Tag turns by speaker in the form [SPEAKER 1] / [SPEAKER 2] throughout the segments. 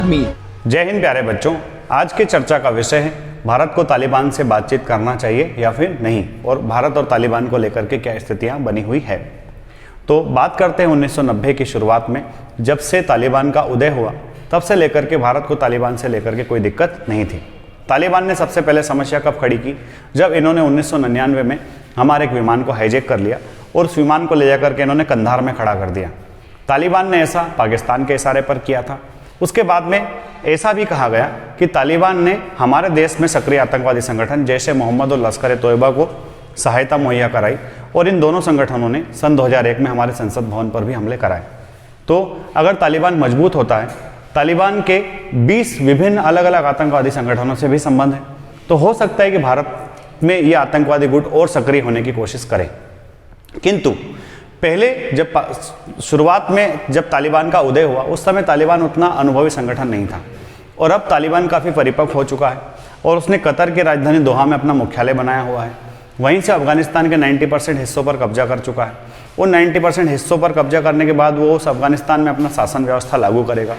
[SPEAKER 1] जय हिंद प्यारे बच्चों, आज के चर्चा का विषय है भारत को तालिबान से बातचीत करना चाहिए या फिर नहीं, और भारत और तालिबान को लेकर के क्या स्थितियां बनी हुई है। तो बात करते हैं 1990 की शुरुआत में, जब से तालिबान का उदय हुआ तब से लेकर के भारत को तालिबान से लेकर के कोई दिक्कत नहीं थी। तालिबान ने सबसे पहले समस्या कब खड़ी की, जब इन्होंने 1999 में हमारे एक विमान को हाईजैक कर लिया और उस विमान को ले जाकर के इन्होंने कंधार में खड़ा कर दिया। तालिबान ने ऐसा पाकिस्तान के इशारे पर किया था। उसके बाद में ऐसा भी कहा गया कि तालिबान ने हमारे देश में सक्रिय आतंकवादी संगठन जैसे मोहम्मद और लश्कर ए तोयबा को सहायता मुहैया कराई, और इन दोनों संगठनों ने सन 2001 में हमारे संसद भवन पर भी हमले कराए। तो अगर तालिबान मजबूत होता है, तालिबान के 20 विभिन्न अलग अलग आतंकवादी संगठनों से भी संबंध है, तो हो सकता है कि भारत में ये आतंकवादी गुट और सक्रिय होने की कोशिश करे। किंतु पहले जब शुरुआत में जब तालिबान का उदय हुआ, उस समय तालिबान उतना अनुभवी संगठन नहीं था, और अब तालिबान काफ़ी परिपक्व हो चुका है और उसने कतर की राजधानी दोहा में अपना मुख्यालय बनाया हुआ है। वहीं से अफगानिस्तान के 90% हिस्सों पर कब्जा कर चुका है। उन 90% हिस्सों पर कब्जा करने के बाद वो उस अफगानिस्तान में अपना शासन व्यवस्था लागू करेगा।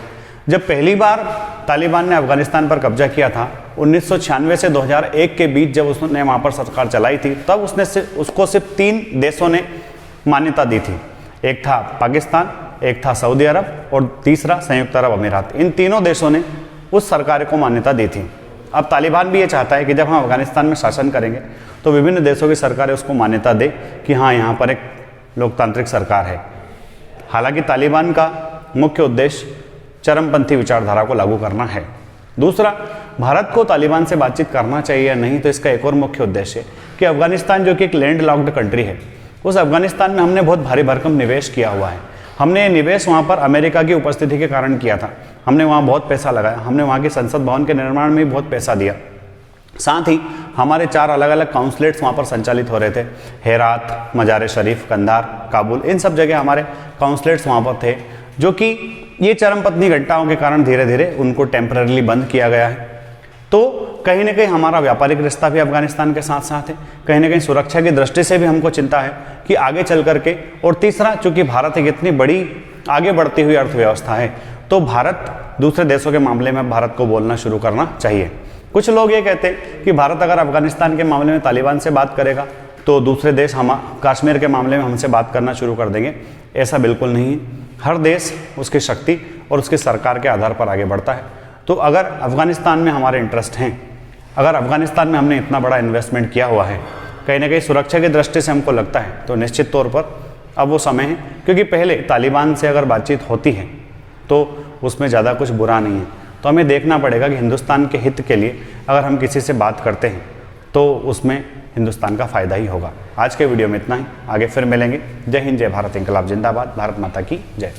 [SPEAKER 1] जब पहली बार तालिबान ने अफगानिस्तान पर कब्जा किया था 1996 से 2001 के बीच, जब उसने वहाँ पर सरकार चलाई थी, तब उसको सिर्फ 3 देशों ने मान्यता दी थी। एक था पाकिस्तान, एक था सऊदी अरब और तीसरा संयुक्त अरब अमीरात। इन तीनों देशों ने उस सरकार को मान्यता दी थी। अब तालिबान भी ये चाहता है कि जब हम अफगानिस्तान में शासन करेंगे तो विभिन्न देशों की सरकारें उसको मान्यता दे कि हाँ, यहाँ पर एक लोकतांत्रिक सरकार है। हालांकि तालिबान का मुख्य उद्देश्य चरमपंथी विचारधारा को लागू करना है। दूसरा, भारत को तालिबान से बातचीत करना चाहिए या नहीं, तो इसका एक और मुख्य उद्देश्य है कि अफगानिस्तान जो कि एक लैंड लॉक्ड कंट्री है, उस अफगानिस्तान में हमने बहुत भारी भरकम निवेश किया हुआ है। हमने निवेश वहाँ पर अमेरिका की उपस्थिति के कारण किया था। हमने वहाँ बहुत पैसा लगाया, हमने वहाँ के संसद भवन के निर्माण में भी बहुत पैसा दिया। साथ ही हमारे 4 अलग अलग काउंसलेट्स वहाँ पर संचालित हो रहे थे, हेरात, मजार शरीफ, कंधार, काबुल, इन सब जगह हमारे काउंसलेट्स वहाँ पर थे, जो कि ये चरमपंथी घटनाओं के कारण धीरे धीरे उनको टेम्पररीली बंद किया गया है। तो कहीं ना कहीं हमारा व्यापारिक रिश्ता भी अफगानिस्तान के साथ साथ है, कहीं ना कहीं सुरक्षा की दृष्टि से भी हमको चिंता है कि आगे चल करके। और तीसरा, चूंकि भारत एक इतनी बड़ी आगे बढ़ती हुई अर्थव्यवस्था है, तो भारत दूसरे देशों के मामले में भारत को बोलना शुरू करना चाहिए। कुछ लोग ये कहते हैं कि भारत अगर अफगानिस्तान के मामले में तालिबान से बात करेगा तो दूसरे देश हम कश्मीर के मामले में हमसे बात करना शुरू कर देंगे। ऐसा बिल्कुल नहीं है। हर देश उसकी शक्ति और उसकी सरकार के आधार पर आगे बढ़ता है। तो अगर अफगानिस्तान में हमारे इंटरेस्ट हैं, अगर अफगानिस्तान में हमने इतना बड़ा इन्वेस्टमेंट किया हुआ है, कहीं ना कहीं सुरक्षा की दृष्टि से हमको लगता है, तो निश्चित तौर पर अब वो समय है। क्योंकि पहले तालिबान से अगर बातचीत होती है तो उसमें ज़्यादा कुछ बुरा नहीं है। तो हमें देखना पड़ेगा कि हिंदुस्तान के हित के लिए अगर हम किसी से बात करते हैं तो उसमें हिंदुस्तान का फ़ायदा ही होगा। आज के वीडियो में इतना ही, आगे फिर मिलेंगे। जय हिंद, जय भारत, इंकलाब जिंदाबाद, भारत माता की जय।